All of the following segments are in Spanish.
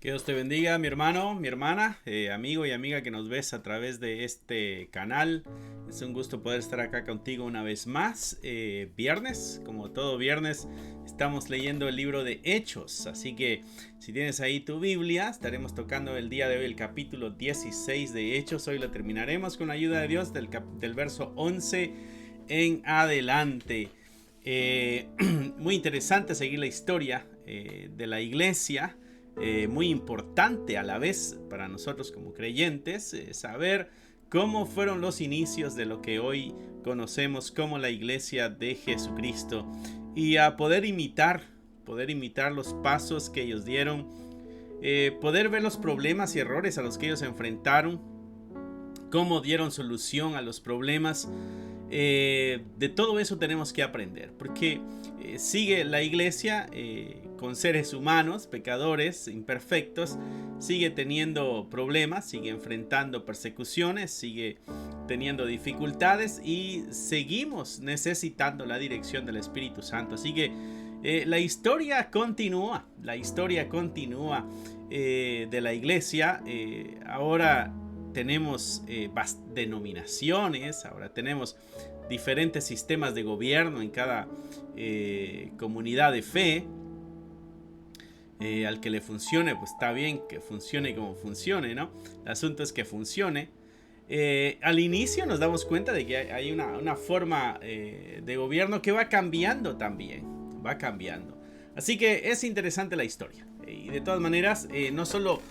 Que Dios te bendiga, mi hermano, mi hermana, amigo y amiga que nos ves a través de este canal. Es un gusto poder estar acá contigo una vez más. Viernes, como todo viernes, estamos leyendo el libro de Hechos. Así que si tienes ahí tu Biblia, estaremos tocando el día de hoy el capítulo 16 de Hechos. Hoy lo terminaremos con la ayuda de Dios del verso 11 en adelante. Muy interesante seguir la historia de la iglesia. Muy importante a la vez para nosotros como creyentes saber cómo fueron los inicios de lo que hoy conocemos como la iglesia de Jesucristo y a poder imitar los pasos que ellos dieron, poder ver los problemas y errores a los que ellos se enfrentaron, cómo dieron solución a los problemas. De todo eso tenemos que aprender, porque sigue la iglesia con seres humanos, pecadores, imperfectos, sigue teniendo problemas, sigue enfrentando persecuciones, sigue teniendo dificultades y seguimos necesitando la dirección del Espíritu Santo. Así que la historia continúa de la iglesia. Ahora tenemos denominaciones, ahora tenemos diferentes sistemas de gobierno en cada comunidad de fe. Al que le funcione, pues está bien que funcione como funcione, ¿no? El asunto es que funcione. Al inicio nos damos cuenta de que hay una forma de gobierno que va cambiando también, va cambiando. Así que es interesante la historia. Y de todas maneras, no solo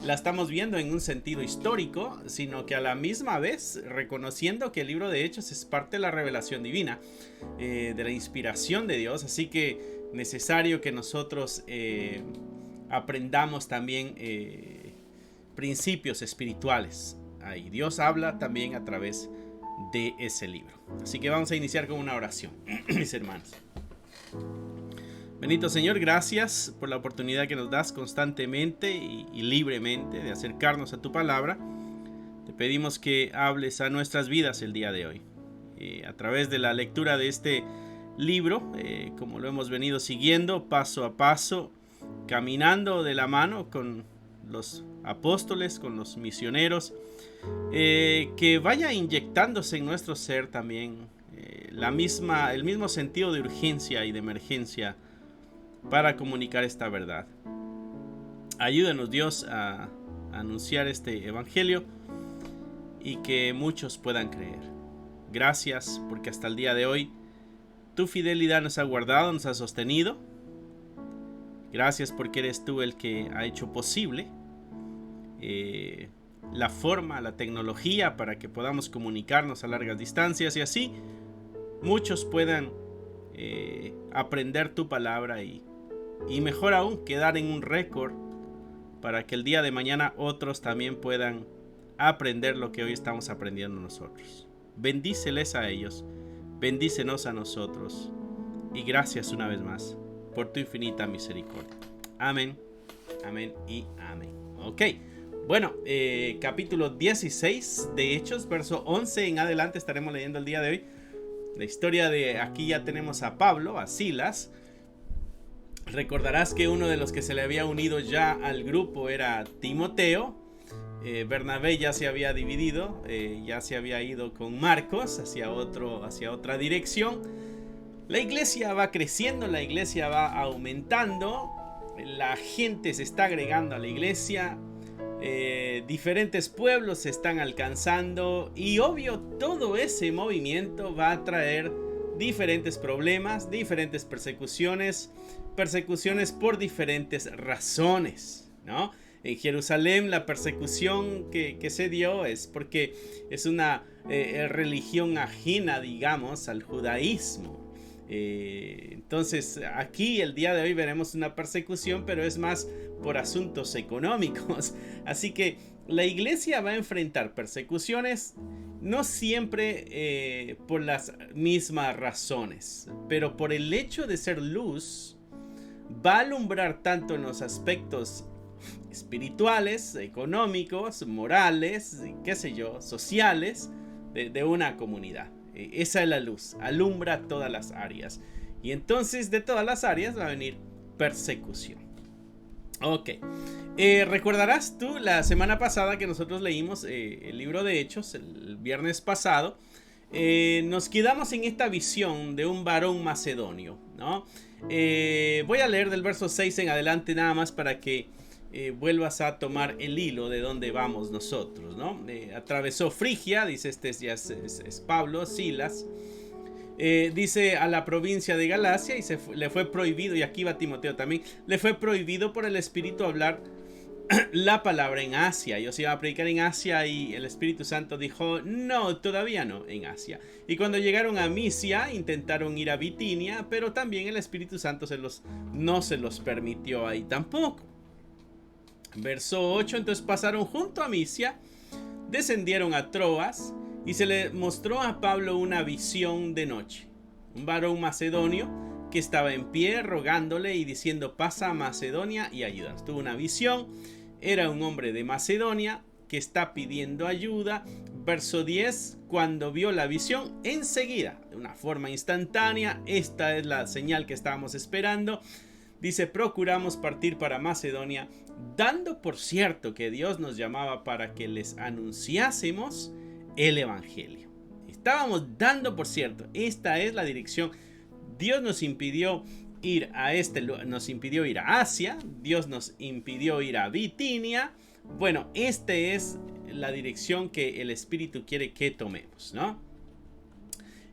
la estamos viendo en un sentido histórico, sino que a la misma vez reconociendo que el libro de Hechos es parte de la revelación divina, de la inspiración de Dios. Así que necesario que nosotros aprendamos también principios espirituales. Ahí Dios habla también a través de ese libro. Así que vamos a iniciar con una oración, mis hermanos. Bendito Señor, gracias por la oportunidad que nos das constantemente y libremente de acercarnos a tu palabra. Te pedimos que hables a nuestras vidas el día de hoy. A través de la lectura de este libro, como lo hemos venido siguiendo paso a paso, caminando de la mano con los apóstoles, con los misioneros, que vaya inyectándose en nuestro ser también el mismo sentido de urgencia y de emergencia para comunicar esta verdad. Ayúdanos, Dios, a anunciar este evangelio y que muchos puedan creer. Gracias porque hasta el día de hoy tu fidelidad nos ha guardado, nos ha sostenido. Gracias porque eres tú el que ha hecho posible la forma, la tecnología para que podamos comunicarnos a largas distancias y así muchos puedan aprender tu palabra y mejor aún quedar en un récord para que el día de mañana otros también puedan aprender lo que hoy estamos aprendiendo nosotros. Bendíceles a ellos, bendícenos a nosotros y gracias una vez más por tu infinita misericordia. Amén, amén y amén. Ok, bueno, capítulo 16 de Hechos, verso 11 en adelante estaremos leyendo el día de hoy. La historia de aquí ya tenemos a Pablo, a Silas. Recordarás que uno de los que se le había unido ya al grupo era Timoteo. Bernabé ya se había dividido, ya se había ido con Marcos hacia otra dirección. La iglesia va creciendo, la iglesia va aumentando, la gente se está agregando a la iglesia, diferentes pueblos se están alcanzando y obvio todo ese movimiento va a traer diferentes problemas, diferentes persecuciones por diferentes razones, ¿no? En Jerusalén la persecución que se dio es porque es una religión ajena, digamos, al judaísmo. Entonces aquí el día de hoy veremos una persecución, pero es más por asuntos económicos. Así que la iglesia va a enfrentar persecuciones no siempre por las mismas razones, pero por el hecho de ser luz va a alumbrar tanto en los aspectos espirituales, económicos, morales, qué sé yo, sociales de una comunidad. Esa es la luz, alumbra todas las áreas. Y entonces de todas las áreas va a venir persecución. Ok. Recordarás tú la semana pasada que nosotros leímos el libro de Hechos, el viernes pasado. Nos quedamos en esta visión de un varón macedonio, ¿no? Voy a leer del verso 6 en adelante nada más para que vuelvas a tomar el hilo de donde vamos nosotros, ¿no? Atravesó Frigia, dice es Pablo, Silas. Dice a la provincia de Galacia y le fue prohibido, y aquí va Timoteo también, le fue prohibido por el Espíritu hablar la palabra en Asia. Ellos iban a predicar en Asia y el Espíritu Santo dijo, no, todavía no en Asia. Y cuando llegaron a Misia, intentaron ir a Bitinia, pero también el Espíritu Santo no se los permitió ahí tampoco. Verso 8, entonces pasaron junto a Misia, descendieron a Troas, y se le mostró a Pablo una visión de noche. Un varón macedonio que estaba en pie rogándole y diciendo, pasa a Macedonia y ayúdanos. Tuvo una visión, era un hombre de Macedonia que está pidiendo ayuda. Verso 10, cuando vio la visión, enseguida, de una forma instantánea, esta es la señal que estábamos esperando. Dice, procuramos partir para Macedonia, dando por cierto que Dios nos llamaba para que les anunciásemos el evangelio. Estábamos dando por cierto, esta es la dirección. Dios nos impidió ir a nos impidió ir a Asia, Dios nos impidió ir a Bitinia. Bueno, esta es la dirección que el Espíritu quiere que tomemos, ¿no?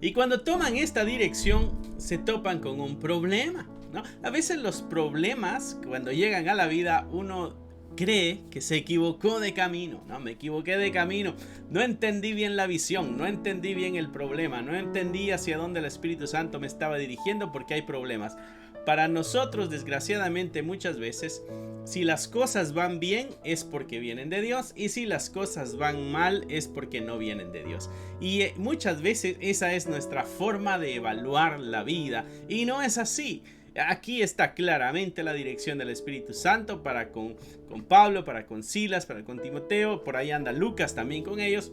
Y cuando toman esta dirección, se topan con un problema, ¿no? A veces los problemas, cuando llegan a la vida, uno cree que se equivocó de camino. No, me equivoqué de camino, no entendí bien la visión, no entendí bien el problema, no entendí hacia dónde el Espíritu Santo me estaba dirigiendo, porque hay problemas. Para nosotros, desgraciadamente, muchas veces, si las cosas van bien es porque vienen de Dios, y si las cosas van mal es porque no vienen de Dios. Y muchas veces esa es nuestra forma de evaluar la vida, y no es así. Aquí está claramente la dirección del Espíritu Santo para con Pablo, para con Silas, para con Timoteo. Por ahí anda Lucas también con ellos.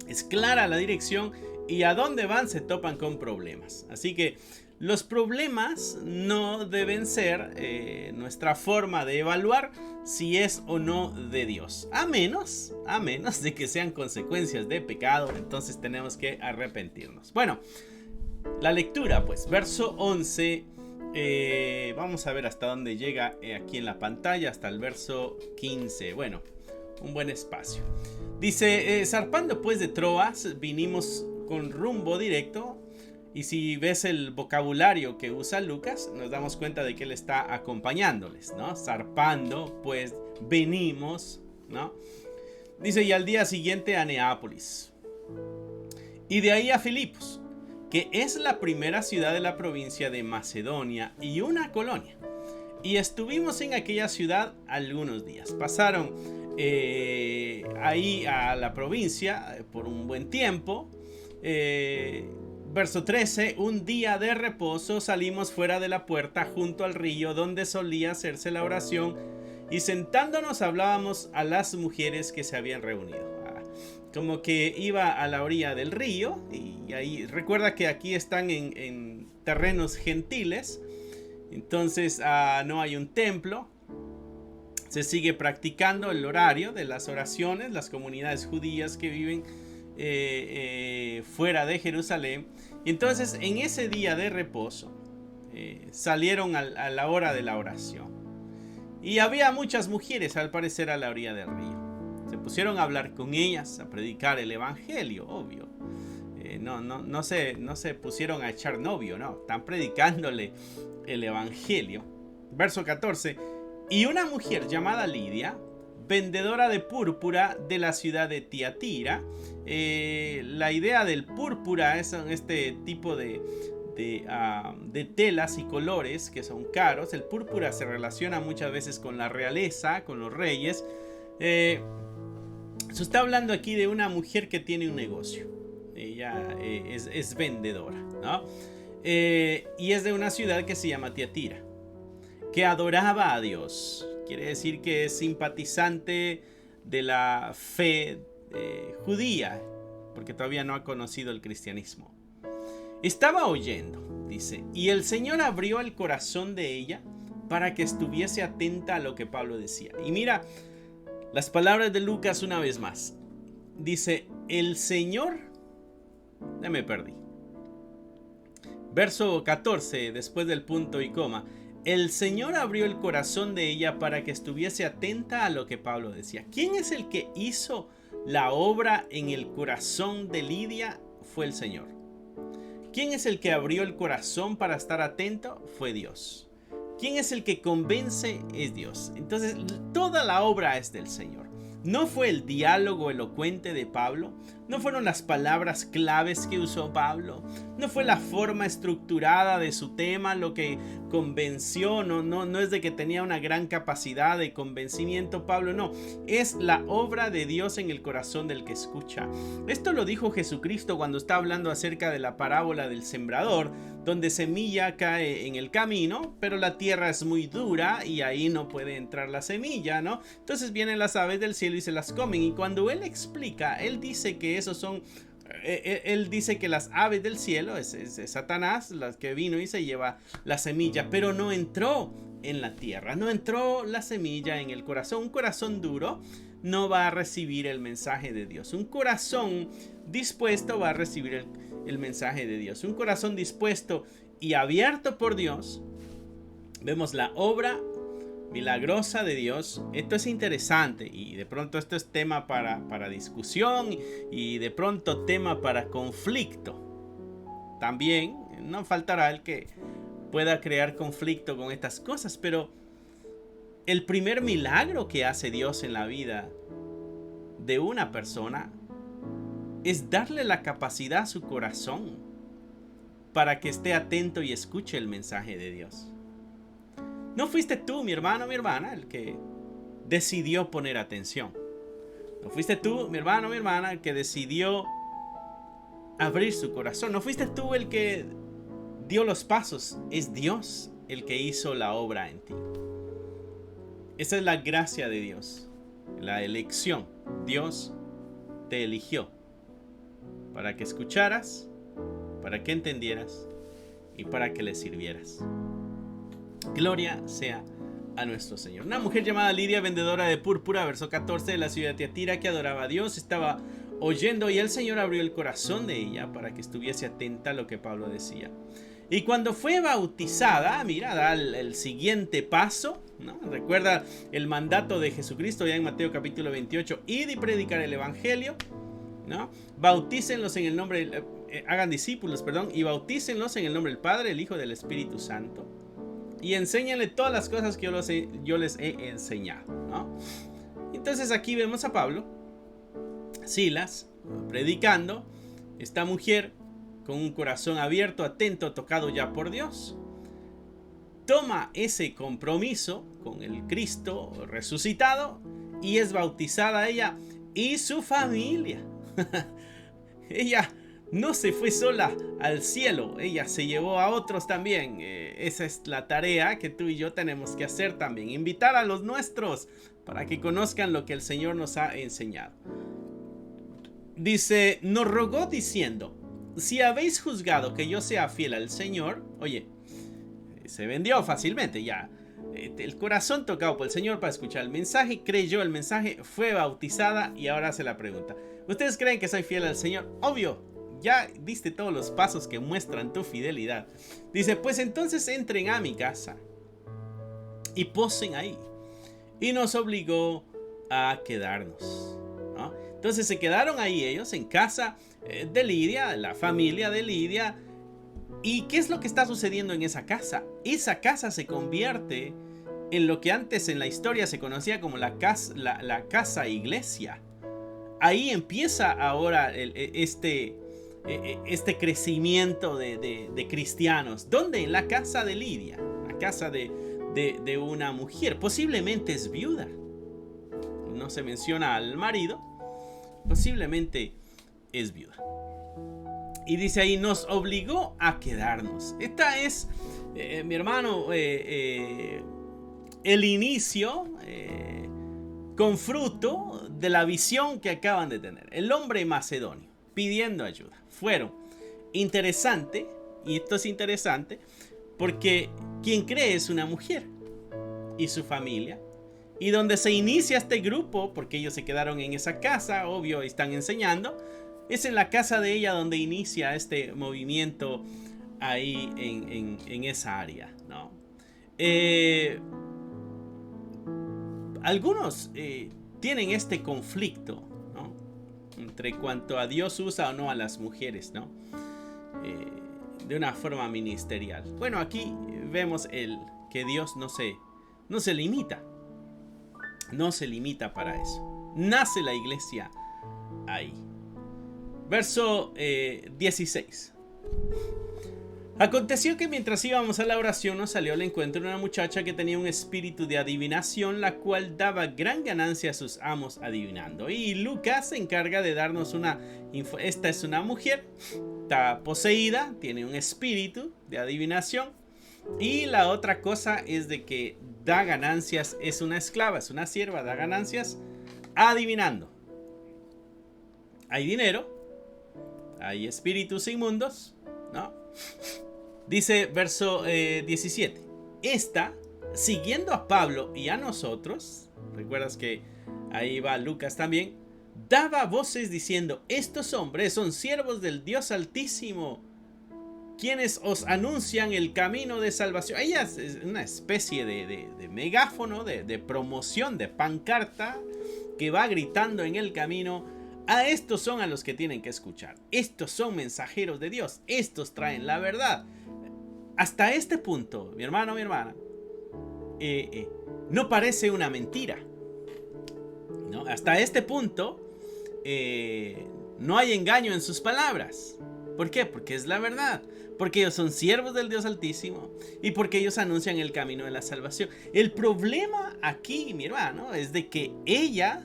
Es clara la dirección, y a dónde van se topan con problemas. Así que los problemas no deben ser nuestra forma de evaluar si es o no de Dios. A menos de que sean consecuencias de pecado, entonces tenemos que arrepentirnos. Bueno, la lectura, pues, verso 11. Vamos a ver hasta dónde llega aquí en la pantalla, hasta el verso 15. Bueno, un buen espacio. Dice, zarpando pues de Troas, vinimos con rumbo directo. Y si ves el vocabulario que usa Lucas, nos damos cuenta de que él está acompañándoles, ¿no? Zarpando, pues venimos, ¿no? Dice, y al día siguiente a Neápolis. Y de ahí a Filipos, que es la primera ciudad de la provincia de Macedonia y una colonia. Y estuvimos en aquella ciudad algunos días. Pasaron ahí a la provincia por un buen tiempo. Verso 13, un día de reposo salimos fuera de la puerta junto al río donde solía hacerse la oración, y sentándonos hablábamos a las mujeres que se habían reunido. Como que iba a la orilla del río, y ahí recuerda que aquí están en terrenos gentiles, entonces no hay un templo. Se sigue practicando el horario de las oraciones, las comunidades judías que viven fuera de Jerusalén. Y entonces en ese día de reposo salieron a la hora de la oración, y había muchas mujeres al parecer a la orilla del río. Se pusieron a hablar con ellas, a predicar el evangelio, obvio. No se pusieron a echar novio, no, están predicándole el evangelio. Verso 14, y una mujer llamada Lidia, vendedora de púrpura de la ciudad de Tiatira. La idea del púrpura es este tipo de telas y colores que son caros. El púrpura se relaciona muchas veces con la realeza, con los reyes. Se está hablando aquí de una mujer que tiene un negocio. Ella es vendedora, ¿no? Y es de una ciudad que se llama Tiatira, que adoraba a Dios. Quiere decir que es simpatizante de la fe judía, porque todavía no ha conocido el cristianismo. Estaba oyendo, dice, y el Señor abrió el corazón de ella para que estuviese atenta a lo que Pablo decía. Y mira las palabras de Lucas una vez más. Dice, el Señor, ya me perdí. Verso 14, después del punto y coma. El Señor abrió el corazón de ella para que estuviese atenta a lo que Pablo decía. ¿Quién es el que hizo la obra en el corazón de Lidia? Fue el Señor. ¿Quién es el que abrió el corazón para estar atento? Fue Dios. ¿Quién es el que convence? Es Dios. Entonces, toda la obra es del Señor. No fue el diálogo elocuente de Pablo, no fueron las palabras claves que usó Pablo, no fue la forma estructurada de su tema lo que convenció, no es de que tenía una gran capacidad de convencimiento Pablo, no, es la obra de Dios en el corazón del que escucha. Esto lo dijo Jesucristo cuando está hablando acerca de la parábola del sembrador, donde semilla cae en el camino, pero la tierra es muy dura y ahí no puede entrar la semilla, ¿no? Entonces vienen las aves del cielo y se las comen, y cuando él explica, él dice que esos son, él dice que las aves del cielo es Satanás, las que vino y se lleva la semilla, pero no entró en la tierra, no entró la semilla en el corazón. Un corazón duro no va a recibir el mensaje de Dios. Un corazón dispuesto va a recibir el mensaje de Dios. Un corazón dispuesto y abierto por Dios. Vemos la obra milagrosa de Dios. Esto es interesante y de pronto esto es tema para discusión y de pronto tema para conflicto. También no faltará el que pueda crear conflicto con estas cosas, pero el primer milagro que hace Dios en la vida de una persona es darle la capacidad a su corazón para que esté atento y escuche el mensaje de Dios. No fuiste tú, mi hermano, mi hermana, el que decidió poner atención. No fuiste tú, mi hermano, mi hermana, el que decidió abrir su corazón. No fuiste tú el que dio los pasos. Es Dios el que hizo la obra en ti. Esa es la gracia de Dios, la elección. Dios te eligió para que escucharas, para que entendieras y para que le sirvieras. Gloria sea a nuestro Señor. Una mujer llamada Lidia, vendedora de púrpura, verso 14, de la ciudad de Tiatira, que adoraba a Dios, estaba oyendo y el Señor abrió el corazón de ella para que estuviese atenta a lo que Pablo decía. Y cuando fue bautizada, mira, da el siguiente paso, ¿no? Recuerda el mandato de Jesucristo ya en Mateo capítulo 28, id y predicar el evangelio, ¿no? Bautícenlos en el nombre, hagan discípulos, perdón, y bautícenlos en el nombre del Padre, el Hijo y del Espíritu Santo. Y enséñenle todas las cosas que yo les he enseñado, ¿no? Entonces aquí vemos a Pablo, Silas, predicando, esta mujer con un corazón abierto, atento, tocado ya por Dios, toma ese compromiso con el Cristo resucitado y es bautizada ella y su familia. Ella no se fue sola al cielo, ella se llevó a otros también. Esa es la tarea que tú y yo tenemos que hacer también, invitar a los nuestros para que conozcan lo que el Señor nos ha enseñado. Dice, nos rogó diciendo, si habéis juzgado que yo sea fiel al Señor, oye, se vendió fácilmente ya, el corazón tocado por el Señor para escuchar el mensaje, creyó el mensaje, fue bautizada y ahora hace la pregunta, ¿ustedes creen que soy fiel al Señor? Obvio, ya diste todos los pasos que muestran tu fidelidad. Dice, pues entonces entren a mi casa y posen ahí. Y nos obligó a quedarnos, ¿no? Entonces se quedaron ahí ellos en casa de Lidia, la familia de Lidia. ¿Y qué es lo que está sucediendo en esa casa? Esa casa se convierte en lo que antes en la historia se conocía como la casa iglesia. Ahí empieza ahora este crecimiento de cristianos. ¿Dónde? En la casa de Lidia, la casa de una mujer. Posiblemente es viuda. No se menciona al marido. Posiblemente es viuda. Y dice ahí, nos obligó a quedarnos. Esta es, mi hermano, el inicio con fruto de la visión que acaban de tener. El hombre macedonio pidiendo ayuda. Fueron interesante, y esto es interesante, porque quien cree es una mujer. y su familia. Y donde se inicia este grupo, porque ellos se quedaron en esa casa, obvio, están enseñando, es en la casa de ella donde inicia este movimiento ahí en esa área, ¿no? Algunos tienen este conflicto, ¿no? Entre cuanto a Dios usa o no a las mujeres, ¿no? De una forma ministerial. Bueno, aquí vemos que Dios no se limita. No se limita para eso. Nace la iglesia ahí. Verso 16. Aconteció que mientras íbamos a la oración nos salió al encuentro una muchacha que tenía un espíritu de adivinación, la cual daba gran ganancia a sus amos adivinando. Y Lucas se encarga de darnos una info. Esta es una mujer, está poseída, tiene un espíritu de adivinación. Y la otra cosa es de que da ganancias, es una esclava, es una sierva, da ganancias adivinando. Hay dinero, hay espíritus inmundos, ¿no? Dice verso 17. Esta, siguiendo a Pablo y a nosotros, recuerdas que ahí va Lucas también, daba voces diciendo: estos hombres son siervos del Dios Altísimo, quienes os anuncian el camino de salvación. Ella es una especie de megáfono, de promoción, de pancarta, que va gritando en el camino: a estos son a los que tienen que escuchar. Estos son mensajeros de Dios. Estos traen la verdad. Hasta este punto, mi hermano, mi hermana, no parece una mentira, ¿no? Hasta este punto no hay engaño en sus palabras. ¿Por qué? Porque es la verdad. Porque ellos son siervos del Dios Altísimo y porque ellos anuncian el camino de la salvación. El problema aquí, mi hermano, es de que ella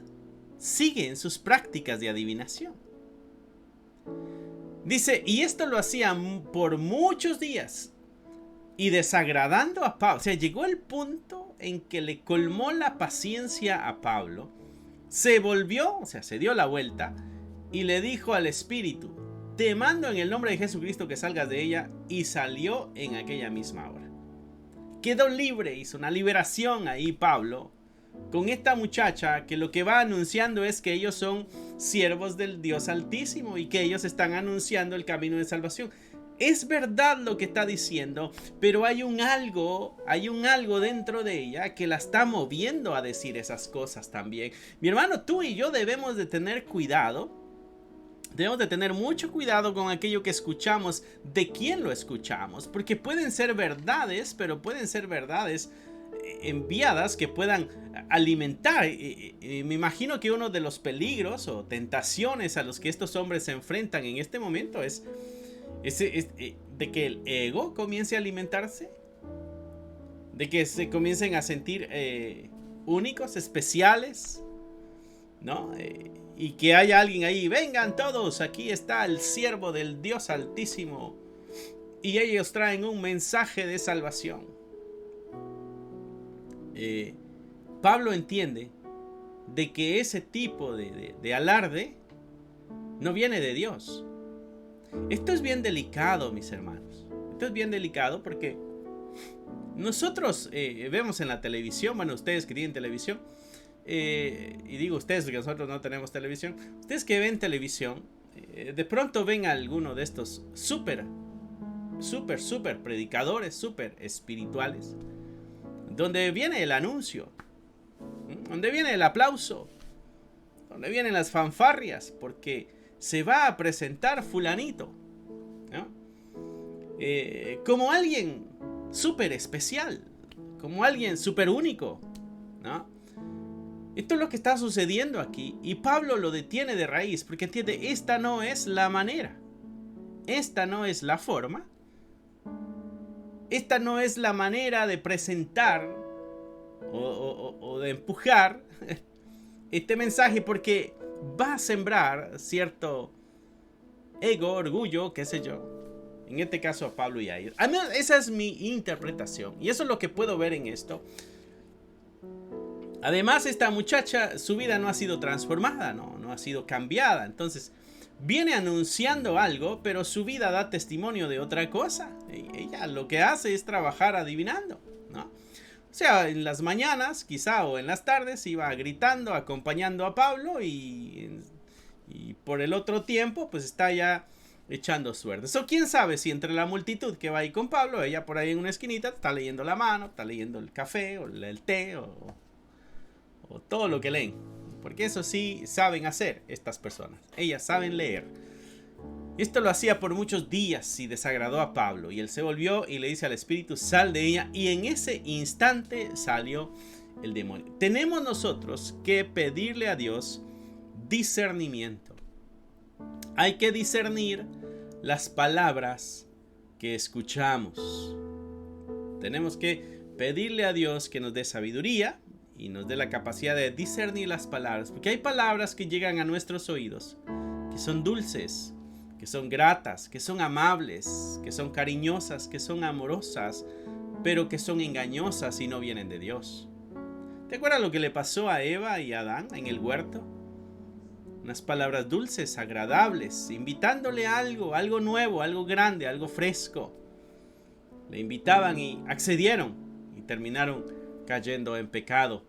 sigue en sus prácticas de adivinación. Dice, y esto lo hacían por muchos días y desagradando a Pablo. O sea, llegó el punto en que le colmó la paciencia a Pablo. Se volvió, o sea, se dio la vuelta y le dijo al espíritu: te mando en el nombre de Jesucristo que salgas de ella. Y salió en aquella misma hora. Quedó libre, hizo una liberación ahí Pablo con esta muchacha, que lo que va anunciando es que ellos son siervos del Dios Altísimo y que ellos están anunciando el camino de salvación. Es verdad lo que está diciendo, pero hay un algo dentro de ella que la está moviendo a decir esas cosas también. Mi hermano, tú y yo debemos de tener cuidado. Debemos de tener mucho cuidado con aquello que escuchamos, de quién lo escuchamos, porque pueden ser verdades, pero pueden ser verdades enviadas que puedan alimentar. Me imagino que uno de los peligros o tentaciones a los que estos hombres se enfrentan en este momento es de que el ego comience a alimentarse, de que se comiencen a sentir únicos, especiales, ¿no? Y que haya alguien ahí: vengan todos, aquí está el siervo del Dios Altísimo, y ellos traen un mensaje de salvación. Pablo entiende de que ese tipo de alarde no viene de Dios. Esto es bien delicado, mis hermanos. Esto es bien delicado porque nosotros vemos en la televisión, bueno, ustedes que tienen televisión, y digo ustedes porque nosotros no tenemos televisión, ustedes que ven televisión, de pronto ven a alguno de estos súper predicadores, súper espirituales, donde viene el anuncio, donde viene el aplauso, donde vienen las fanfarrias, porque se va a presentar fulanito, ¿no? Como alguien súper especial, como alguien súper único, ¿no? Esto es lo que está sucediendo aquí, y Pablo lo detiene de raíz, porque entiende: esta no es la manera, esta no es la forma, esta no es la manera de presentar o de empujar este mensaje, porque va a sembrar cierto ego, orgullo, qué sé yo. En este caso a Pablo y a ellos. Al menos esa es mi interpretación, y eso es lo que puedo ver en esto. Además, esta muchacha, su vida no ha sido transformada, no ha sido cambiada. Entonces viene anunciando algo, pero su vida da testimonio de otra cosa. Ella lo que hace es trabajar adivinando, ¿no? O sea, en las mañanas quizá o en las tardes iba gritando, acompañando a Pablo y por el otro tiempo pues está ya echando suertes. O quién sabe si entre la multitud que va ahí con Pablo, ella por ahí en una esquinita está leyendo la mano, está leyendo el café o el té o todo lo que leen. Porque eso sí saben hacer estas personas. Ellas saben leer. Esto lo hacía por muchos días y desagradó a Pablo. Y él se volvió y le dice al espíritu, sal de ella. Y en ese instante salió el demonio. Tenemos nosotros que pedirle a Dios discernimiento. Hay que discernir las palabras que escuchamos. Tenemos que pedirle a Dios que nos dé sabiduría y nos dé la capacidad de discernir las palabras. Porque hay palabras que llegan a nuestros oídos que son dulces, que son gratas, que son amables, que son cariñosas, que son amorosas, pero que son engañosas y no vienen de Dios. ¿Te acuerdas lo que le pasó a Eva y a Adán en el huerto? Unas palabras dulces, agradables, invitándole a algo nuevo, algo grande, algo fresco. Le invitaban y accedieron y terminaron cayendo en pecado.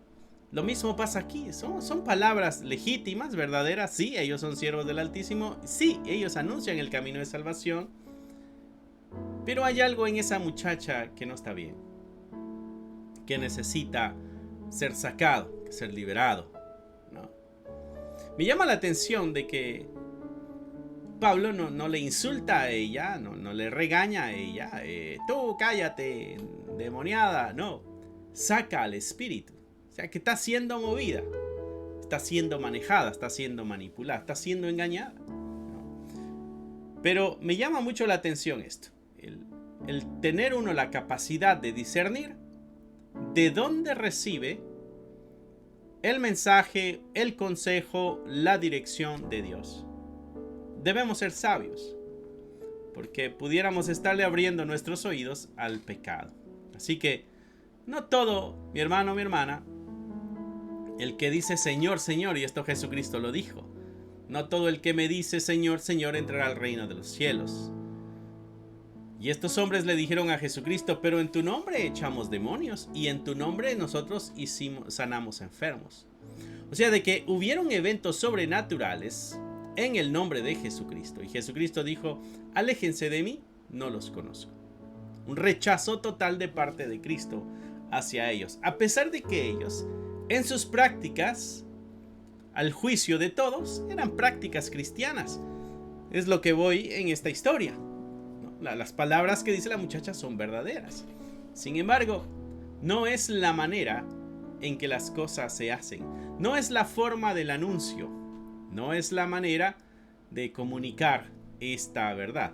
Lo mismo pasa aquí, son palabras legítimas, verdaderas. Sí, ellos son siervos del Altísimo. Sí, ellos anuncian el camino de salvación. Pero hay algo en esa muchacha que no está bien, que necesita ser sacado, ser liberado, ¿no? Me llama la atención de que Pablo no le insulta a ella, no le regaña a ella. Tú cállate, demoniada. No, saca al espíritu. O sea, que está siendo movida, está siendo manejada, está siendo manipulada, está siendo engañada. Pero me llama mucho la atención esto. El tener uno la capacidad de discernir de dónde recibe el mensaje, el consejo, la dirección de Dios. Debemos ser sabios, porque pudiéramos estarle abriendo nuestros oídos al pecado. Así que no todo, mi hermano, mi hermana, el que dice Señor, Señor, y esto Jesucristo lo dijo, no todo el que me dice Señor, Señor entrará al reino de los cielos. Y estos hombres le dijeron a Jesucristo, pero en tu nombre echamos demonios y en tu nombre nosotros sanamos enfermos. O sea, de que hubieron eventos sobrenaturales en el nombre de Jesucristo. Y Jesucristo dijo, aléjense de mí, no los conozco. Un rechazo total de parte de Cristo hacia ellos. A pesar de que ellos, en sus prácticas, al juicio de todos, eran prácticas cristianas. Es lo que voy en esta historia. Las palabras que dice la muchacha son verdaderas. Sin embargo, no es la manera en que las cosas se hacen. No es la forma del anuncio. No es la manera de comunicar esta verdad.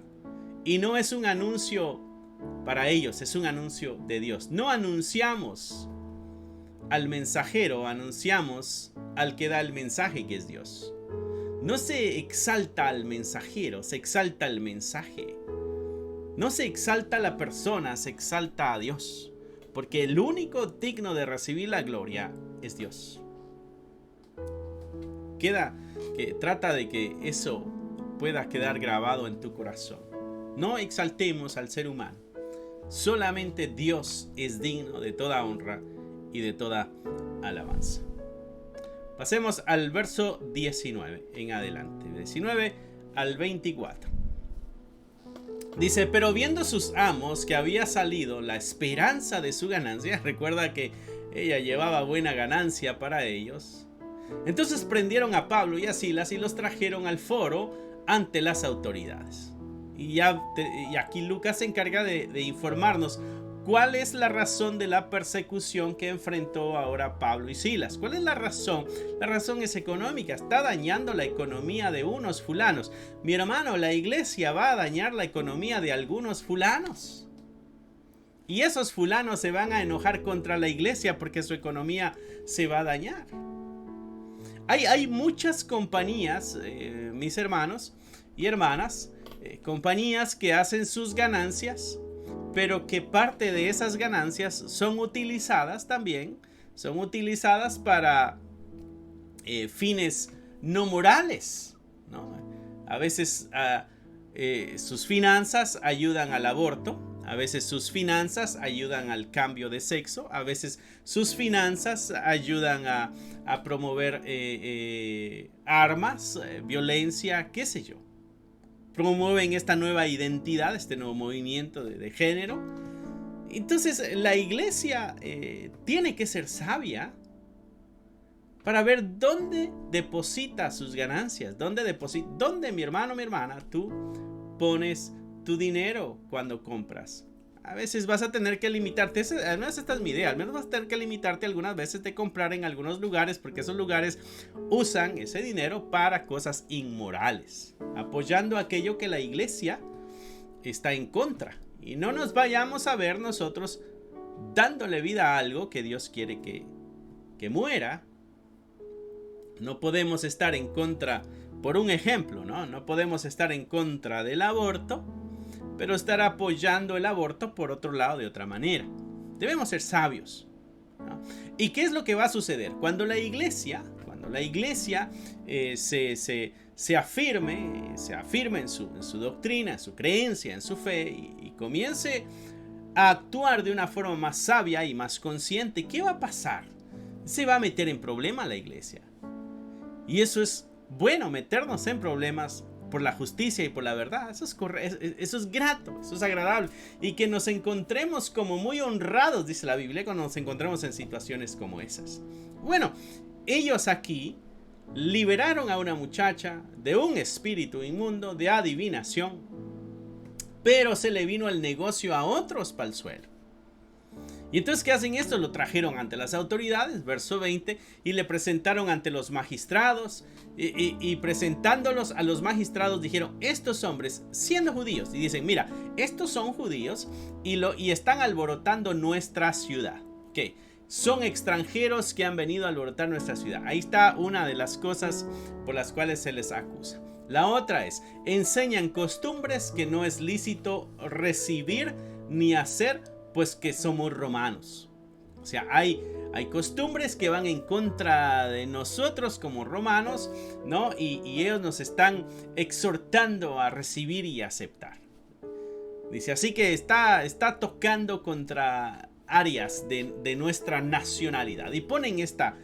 Y no es un anuncio para ellos, es un anuncio de Dios. No anunciamos al mensajero, anunciamos al que da el mensaje, que es Dios. No se exalta al mensajero, se exalta el mensaje. No se exalta a la persona, se exalta a Dios. Porque el único digno de recibir la gloria es Dios. Trata de que eso pueda quedar grabado en tu corazón. No exaltemos al ser humano. Solamente Dios es digno de toda honra y de toda alabanza. Pasemos al verso 19 en adelante. 19 al 24. Dice, pero viendo sus amos que había salido la esperanza de su ganancia, recuerda que ella llevaba buena ganancia para ellos, entonces prendieron a Pablo y a Silas y los trajeron al foro ante las autoridades. Y aquí Lucas se encarga de informarnos cuál es la razón de la persecución que enfrentó ahora Pablo y Silas. ¿Cuál es la razón? La razón es económica. Está dañando la economía de unos fulanos. Mi hermano, la iglesia va a dañar la economía de algunos fulanos. Y esos fulanos se van a enojar contra la iglesia porque su economía se va a dañar. Hay muchas compañías, mis hermanos y hermanas, compañías que hacen sus ganancias, pero que parte de esas ganancias son utilizadas también, son utilizadas para fines no morales, ¿no? A veces sus finanzas ayudan al aborto, A veces sus finanzas ayudan al cambio de sexo. A veces sus finanzas ayudan a promover armas, violencia, qué sé yo. Promueven esta nueva identidad, este nuevo movimiento de género. Entonces la iglesia tiene que ser sabia para ver dónde deposita sus ganancias. Dónde, mi hermano, mi hermana, tú pones tu dinero cuando compras. A veces vas a tener que limitarte, al menos esta es mi idea, al menos vas a tener que limitarte algunas veces de comprar en algunos lugares, porque esos lugares usan ese dinero para cosas inmorales, apoyando aquello que la iglesia está en contra. Y no nos vayamos a ver nosotros dándole vida a algo que Dios quiere que muera. No podemos estar en contra, por un ejemplo, no podemos estar en contra del aborto, pero estar apoyando el aborto por otro lado de otra manera. Debemos ser sabios, ¿no? ¿Y qué es lo que va a suceder? Cuando la iglesia se afirme en su doctrina, en su creencia, en su fe, y comience a actuar de una forma más sabia y más consciente, ¿qué va a pasar? Se va a meter en problema la iglesia. Y eso es bueno, meternos en problemas por la justicia y por la verdad. Eso es grato, eso es agradable. Y que nos encontremos como muy honrados, dice la Biblia, cuando nos encontremos en situaciones como esas. Bueno, ellos aquí liberaron a una muchacha de un espíritu inmundo, de adivinación, pero se le vino el negocio a otros para el suelo. Y entonces, ¿qué hacen esto? Lo trajeron ante las autoridades, verso 20, y le presentaron ante los magistrados, y presentándolos a los magistrados dijeron, estos hombres, siendo judíos, y dicen, mira, estos son judíos y están alborotando nuestra ciudad. ¿Qué? Son extranjeros que han venido a alborotar nuestra ciudad. Ahí está una de las cosas por las cuales se les acusa. La otra es, enseñan costumbres que no es lícito recibir ni hacer, pues que somos romanos. O sea, hay costumbres que van en contra de nosotros como romanos, ¿no? Y ellos nos están exhortando a recibir y aceptar. Dice, así que está tocando contra áreas de nuestra nacionalidad. Y ponen esta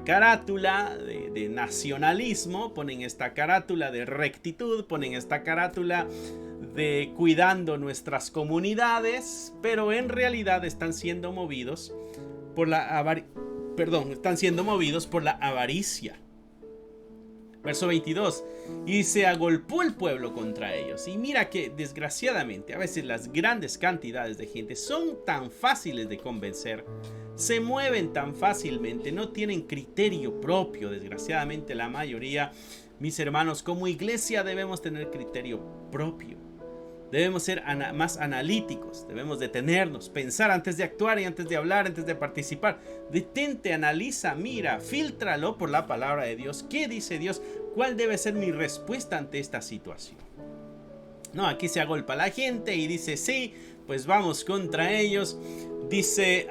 carátula de nacionalismo, ponen esta carátula de rectitud, ponen esta carátula de cuidando nuestras comunidades, pero en realidad están siendo movidos por la avaricia. Verso 22, y se agolpó el pueblo contra ellos. Y mira que desgraciadamente a veces las grandes cantidades de gente son tan fáciles de convencer, se mueven tan fácilmente, no tienen criterio propio. Desgraciadamente la mayoría, mis hermanos, como iglesia debemos tener criterio propio. Debemos ser más analíticos, debemos detenernos, pensar antes de actuar y antes de hablar, antes de participar. Detente, analiza, mira, fíltralo por la palabra de Dios. ¿Qué dice Dios? ¿Cuál debe ser mi respuesta ante esta situación? No, aquí se agolpa la gente y dice, sí, pues vamos contra ellos. Dice,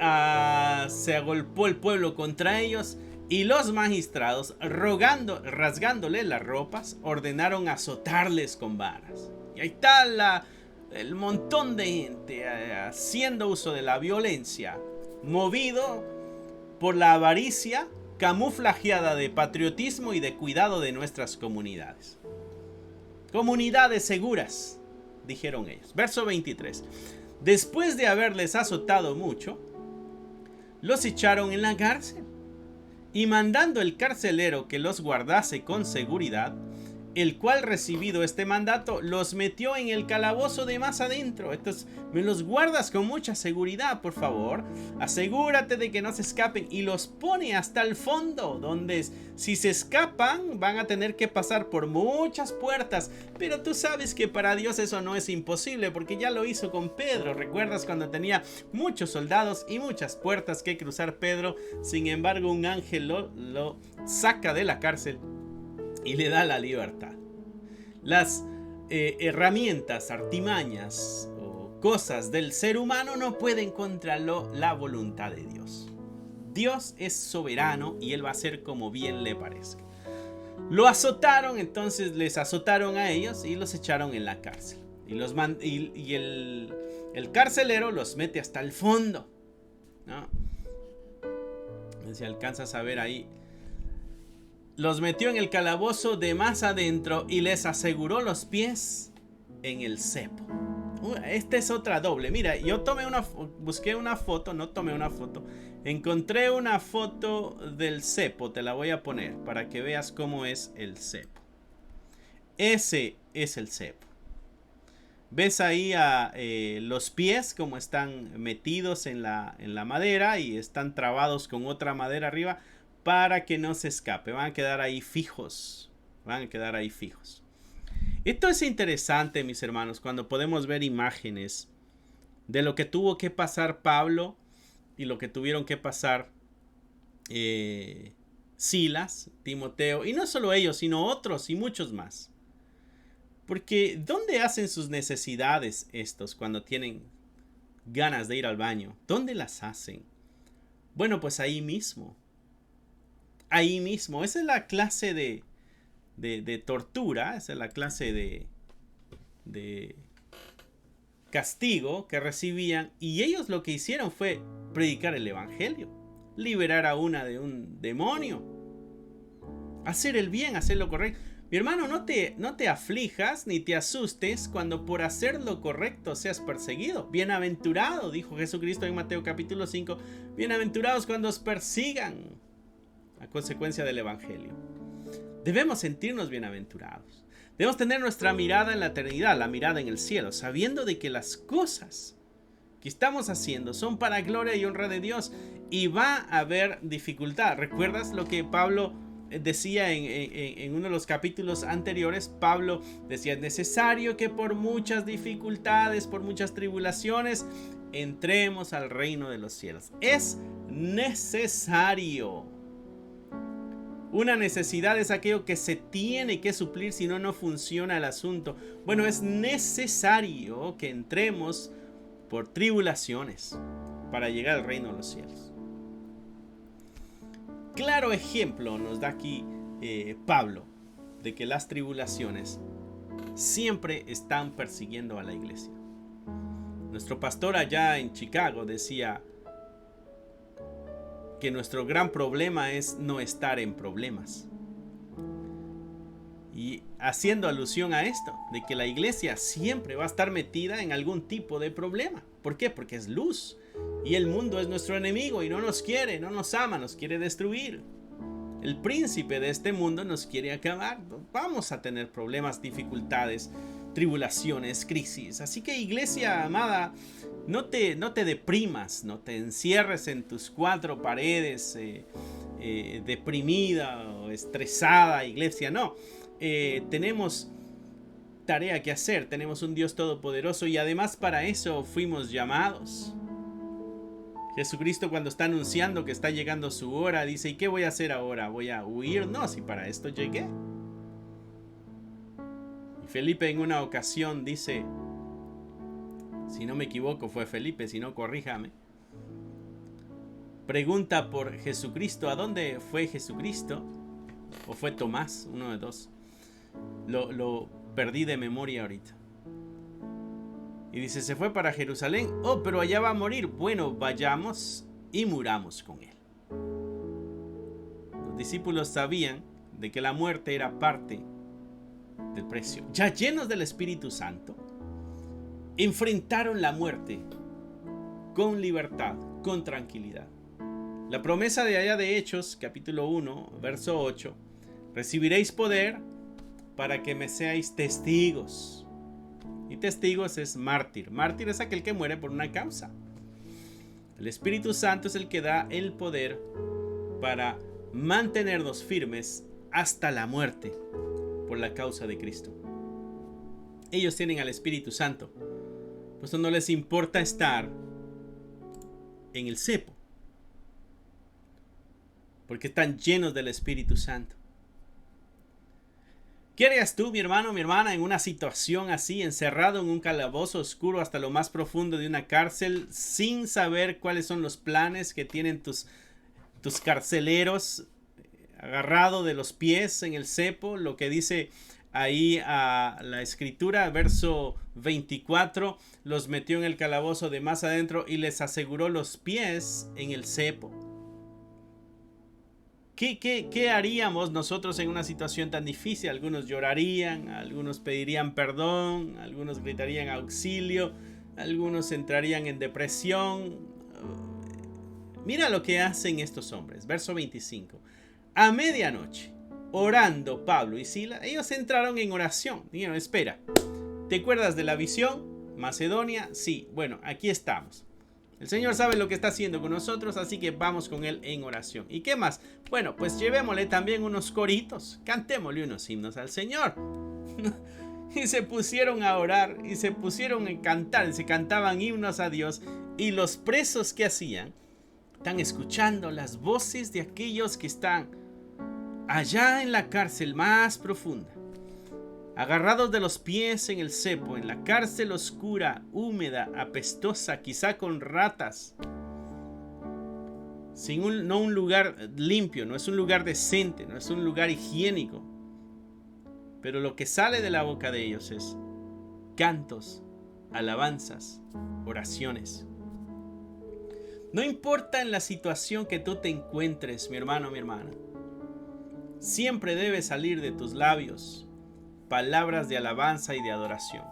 se agolpó el pueblo contra ellos. Y los magistrados, rasgándole las ropas, ordenaron azotarles con varas. Y ahí está el montón de gente haciendo uso de la violencia, movido por la avaricia, camuflajeada de patriotismo y de cuidado de nuestras comunidades. Comunidades seguras, dijeron ellos. Verso 23. Después de haberles azotado mucho, los echaron en la cárcel. Y mandando el carcelero que los guardase con seguridad, el cual, recibido este mandato, los metió en el calabozo de más adentro. Entonces, me los guardas con mucha seguridad, por favor. Asegúrate de que no se escapen. Y los pone hasta el fondo, donde si se escapan van a tener que pasar por muchas puertas. Pero tú sabes que para Dios eso no es imposible, porque ya lo hizo con Pedro. ¿Recuerdas cuando tenía muchos soldados y muchas puertas que cruzar Pedro? Sin embargo, un ángel lo saca de la cárcel y le da la libertad. Las herramientas, artimañas o cosas del ser humano no pueden contra la voluntad de Dios. Dios es soberano y Él va a hacer como bien le parezca. Lo azotaron, entonces les azotaron a ellos y los echaron en la cárcel. Y El carcelero los mete hasta el fondo, ¿no? Si alcanzas a ver ahí, los metió en el calabozo de más adentro y les aseguró los pies en el cepo. Esta es otra doble. Mira, yo busqué una foto, no tomé una foto. Encontré una foto del cepo, te la voy a poner para que veas cómo es el cepo. Ese es el cepo. Ves ahí los pies como están metidos en la madera y están trabados con otra madera arriba para que no se escape. Van a quedar ahí fijos. Van a quedar ahí fijos. Esto es interesante, mis hermanos, cuando podemos ver imágenes de lo que tuvo que pasar Pablo y lo que tuvieron que pasar Silas, Timoteo, y no solo ellos, sino otros y muchos más. Porque ¿dónde hacen sus necesidades estos cuando tienen ganas de ir al baño? ¿Dónde las hacen? Bueno, pues ahí mismo. Ahí mismo. Esa es la clase de tortura, esa es la clase de castigo que recibían, y ellos lo que hicieron fue predicar el evangelio, liberar a una de un demonio, hacer el bien, hacer lo correcto. Mi hermano, no te aflijas ni te asustes cuando por hacer lo correcto seas perseguido. Bienaventurado, dijo Jesucristo en Mateo capítulo 5, bienaventurados cuando os persigan a consecuencia del evangelio. Debemos sentirnos bienaventurados. Debemos tener nuestra mirada en la eternidad, la mirada en el cielo, sabiendo de que las cosas que estamos haciendo son para gloria y honra de Dios, y va a haber dificultad. ¿Recuerdas lo que Pablo decía en uno de los capítulos anteriores? Pablo decía: es necesario que por muchas dificultades, por muchas tribulaciones, entremos al reino de los cielos. Es necesario. Una necesidad es aquello que se tiene que suplir, si no, no funciona el asunto. Bueno, es necesario que entremos por tribulaciones para llegar al reino de los cielos. Claro ejemplo nos da aquí Pablo de que las tribulaciones siempre están persiguiendo a la iglesia. Nuestro pastor allá en Chicago decía que nuestro gran problema es no estar en problemas. Y haciendo alusión a esto, de que la iglesia siempre va a estar metida en algún tipo de problema. ¿Por qué? Porque es luz. Y el mundo es nuestro enemigo y no nos quiere, no nos ama, nos quiere destruir. El príncipe de este mundo nos quiere acabar. Vamos a tener problemas, dificultades, tribulaciones, crisis. Así que, iglesia amada, no te deprimas, no te encierres en tus cuatro paredes deprimida o estresada, iglesia. No, tenemos tarea que hacer, tenemos un Dios todopoderoso y además para eso fuimos llamados. Jesucristo, cuando está anunciando que está llegando su hora, dice: ¿y qué voy a hacer ahora? ¿Voy a huir? No, si para esto llegué. Y Felipe en una ocasión dice, si no me equivoco fue Felipe, si no corríjame, pregunta por Jesucristo. ¿A dónde fue Jesucristo? ¿O fue Tomás? Uno de dos. Lo perdí de memoria ahorita. Y dice: se fue para Jerusalén. Oh, pero allá va a morir. Bueno, vayamos y muramos con él. Los discípulos sabían de que la muerte era parte del precio. Ya llenos del Espíritu Santo, enfrentaron la muerte con libertad, con tranquilidad. La promesa de allá de Hechos, capítulo 1, verso 8: recibiréis poder para que me seáis testigos. Y testigos es mártir. Mártir es aquel que muere por una causa. El Espíritu Santo es el que da el poder para mantenernos firmes hasta la muerte por la causa de Cristo. Ellos tienen al Espíritu Santo, pues no les importa estar en el cepo, porque están llenos del Espíritu Santo. ¿Qué harías tú, mi hermano, mi hermana, en una situación así, encerrado en un calabozo oscuro hasta lo más profundo de una cárcel, sin saber cuáles son los planes que tienen tus carceleros, agarrado de los pies en el cepo? Lo que dice ahí a la escritura, verso 24, los metió en el calabozo de más adentro y les aseguró los pies en el cepo. ¿Qué haríamos nosotros en una situación tan difícil? Algunos llorarían, algunos pedirían perdón, algunos gritarían auxilio, algunos entrarían en depresión. Mira lo que hacen estos hombres. Verso 25. A medianoche, orando Pablo y Silas, ellos entraron en oración. Dijeron, espera, ¿te acuerdas de la visión? Macedonia, sí, bueno, aquí estamos. El Señor sabe lo que está haciendo con nosotros, así que vamos con Él en oración. ¿Y qué más? Bueno, pues llevémosle también unos coritos, cantémosle unos himnos al Señor. Y se pusieron a orar y se pusieron a cantar, se cantaban himnos a Dios. Y los presos, ¿qué hacían? Están escuchando las voces de aquellos que están allá en la cárcel más profunda, agarrados de los pies en el cepo, en la cárcel oscura, húmeda, apestosa, quizá con ratas, no un lugar limpio, no es un lugar decente, no es un lugar higiénico. Pero lo que sale de la boca de ellos es cantos, alabanzas, oraciones. No importa en la situación que tú te encuentres, mi hermano, mi hermana, siempre debe salir de tus labios palabras de alabanza y de adoración.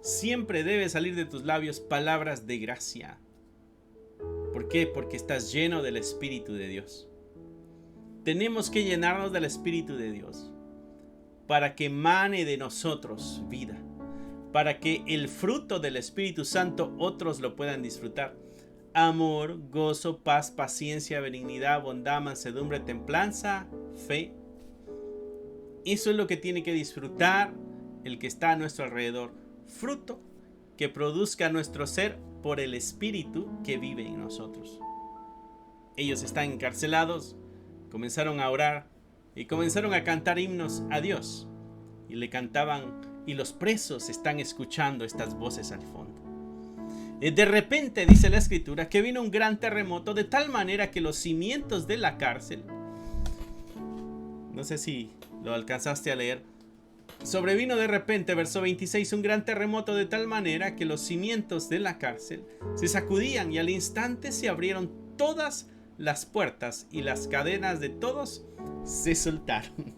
Siempre debe salir de tus labios palabras de gracia. ¿Por qué? Porque estás lleno del Espíritu de Dios. Tenemos que llenarnos del Espíritu de Dios para que emane de nosotros vida, para que el fruto del Espíritu Santo otros lo puedan disfrutar. Amor, gozo, paz, paciencia, benignidad, bondad, mansedumbre, templanza, fe. Eso es lo que tiene que disfrutar el que está a nuestro alrededor. Fruto que produzca nuestro ser por el Espíritu que vive en nosotros. Ellos están encarcelados, comenzaron a orar y comenzaron a cantar himnos a Dios. Y le cantaban, y los presos están escuchando estas voces al fondo. De repente, dice la escritura, que vino un gran terremoto de tal manera que los cimientos de la cárcel, no sé si lo alcanzaste a leer, sobrevino de repente, verso 26, un gran terremoto de tal manera que los cimientos de la cárcel se sacudían y al instante se abrieron todas las puertas y las cadenas de todos se soltaron.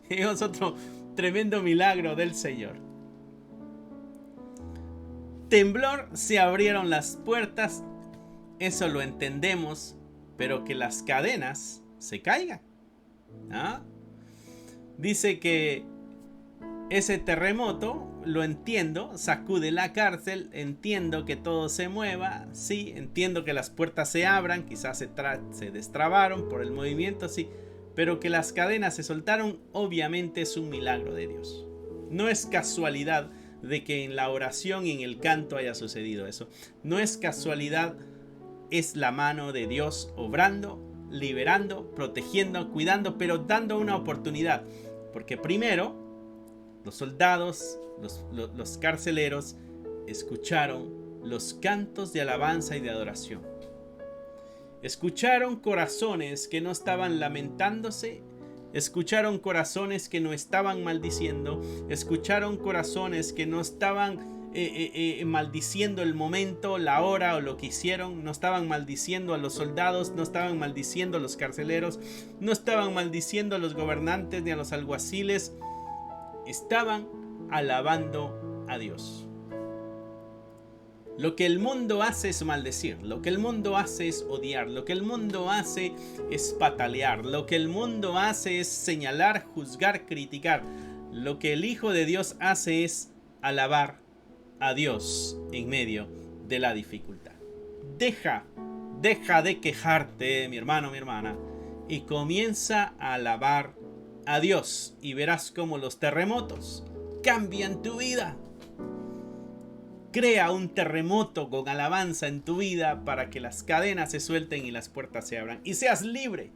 Es otro tremendo milagro del Señor. Temblor, se abrieron las puertas, eso lo entendemos, pero que las cadenas se caigan. ¿Ah? Dice que ese terremoto, lo entiendo, sacude la cárcel, entiendo que todo se mueva, sí, entiendo que las puertas se abran, quizás se destrabaron por el movimiento, sí, pero que las cadenas se soltaron, obviamente es un milagro de Dios. No es casualidad de que en la oración y en el canto haya sucedido eso. No es casualidad, es la mano de Dios obrando, liberando, protegiendo, cuidando, pero dando una oportunidad. Porque primero, los soldados, los carceleros, escucharon los cantos de alabanza y de adoración. Escucharon corazones que no estaban lamentándose. Escucharon corazones que no estaban maldiciendo. Escucharon corazones que no estaban maldiciendo el momento, la hora o lo que hicieron. No estaban maldiciendo a los soldados, no estaban maldiciendo a los carceleros, no estaban maldiciendo a los gobernantes ni a los alguaciles. Estaban alabando a Dios. Lo que el mundo hace es maldecir, lo que el mundo hace es odiar, lo que el mundo hace es patalear, lo que el mundo hace es señalar, juzgar, criticar. Lo que el Hijo de Dios hace es alabar a Dios en medio de la dificultad. Deja de quejarte, mi hermano, mi hermana, y comienza a alabar a Dios y verás cómo los terremotos cambian tu vida. Crea un terremoto con alabanza en tu vida para que las cadenas se suelten y las puertas se abran y seas libre.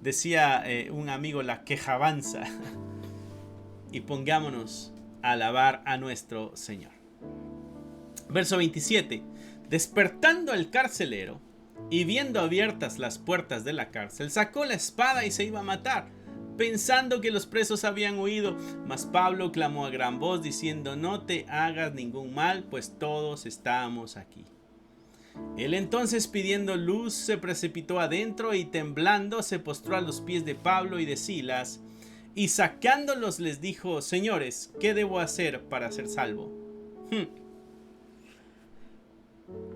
Decía un amigo, la quejabanza, y pongámonos a alabar a nuestro Señor. Verso 27. Despertando el carcelero y viendo abiertas las puertas de la cárcel, sacó la espada y se iba a matar. pensando que los presos habían huido. Mas Pablo clamó a gran voz diciendo: no te hagas ningún mal, pues todos estamos aquí. Él entonces, pidiendo luz, se precipitó adentro y temblando se postró a los pies de Pablo y de Silas, y sacándolos les dijo: señores, ¿qué debo hacer para ser salvo?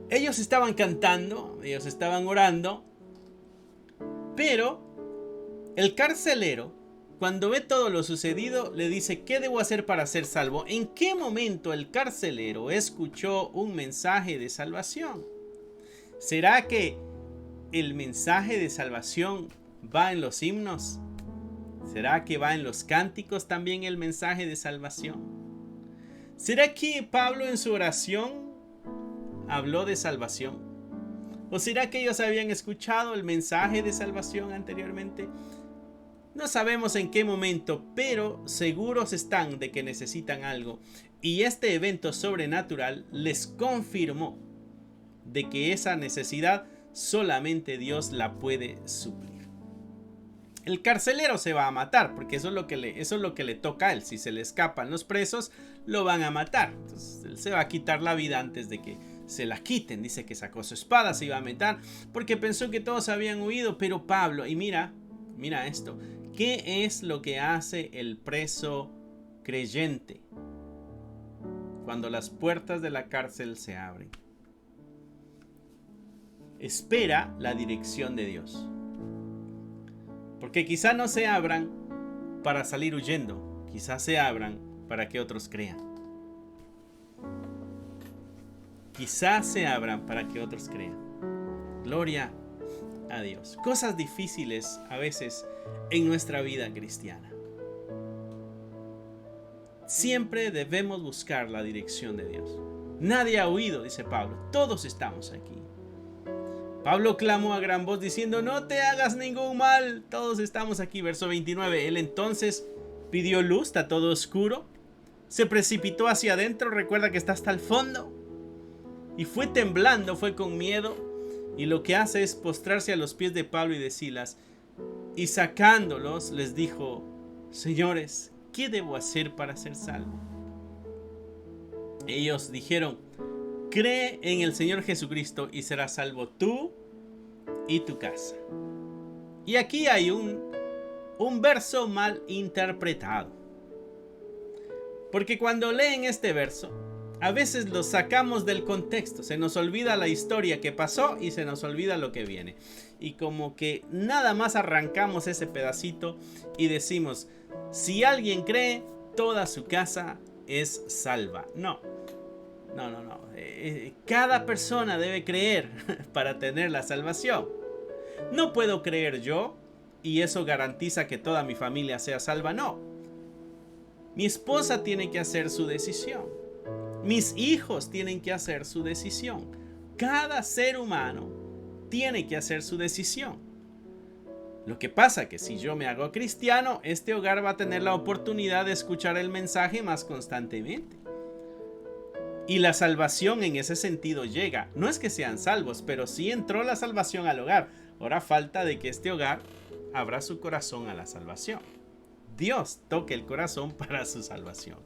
Ellos estaban cantando, ellos estaban orando, pero el carcelero, cuando ve todo lo sucedido, le dice: ¿qué debo hacer para ser salvo? ¿En qué momento el carcelero escuchó un mensaje de salvación? ¿Será que el mensaje de salvación va en los himnos? ¿Será que va en los cánticos también el mensaje de salvación? ¿Será que Pablo en su oración habló de salvación? ¿O será que ellos habían escuchado el mensaje de salvación anteriormente? No sabemos en qué momento, pero seguros están de que necesitan algo. Y este evento sobrenatural les confirmó de que esa necesidad solamente Dios la puede suplir. El carcelero se va a matar, porque eso es lo que le toca a él. Si se le escapan los presos, lo van a matar. Entonces él se va a quitar la vida antes de que se la quiten. Dice que sacó su espada, se iba a matar, porque pensó que todos habían huido. Pero Pablo, y mira esto, ¿qué es lo que hace el preso creyente cuando las puertas de la cárcel se abren? Espera la dirección de Dios. Porque quizá no se abran para salir huyendo, quizá se abran para que otros crean. Quizá se abran para que otros crean. Gloria a Dios. Cosas difíciles a veces en nuestra vida cristiana. Siempre debemos buscar la dirección de Dios. Nadie ha huido, dice Pablo. Todos estamos aquí. Pablo clamó a gran voz diciendo: no te hagas ningún mal, todos estamos aquí. Verso 29. Él entonces pidió luz, está todo oscuro. Se precipitó hacia adentro, recuerda que está hasta el fondo. Y fue temblando, fue con miedo. Y lo que hace es postrarse a los pies de Pablo y de Silas. Y sacándolos les dijo: señores, ¿qué debo hacer para ser salvo? Ellos dijeron: cree en el Señor Jesucristo y serás salvo tú y tu casa. Y aquí hay un verso mal interpretado. Porque cuando leen este verso, a veces lo sacamos del contexto. Se nos olvida la historia que pasó y se nos olvida lo que viene. Y como que nada más arrancamos ese pedacito y decimos: si alguien cree, toda su casa es salva. No. Cada persona debe creer para tener la salvación. No puedo creer yo y eso garantiza que toda mi familia sea salva. No. Mi esposa tiene que hacer su decisión. Mis hijos tienen que hacer su decisión. Cada ser humano tiene que hacer su decisión. Lo que pasa es que si yo me hago cristiano, este hogar va a tener la oportunidad de escuchar el mensaje más constantemente. Y la salvación en ese sentido llega. No es que sean salvos, pero sí entró la salvación al hogar. Ahora falta de que este hogar abra su corazón a la salvación. Dios toque el corazón para su salvación.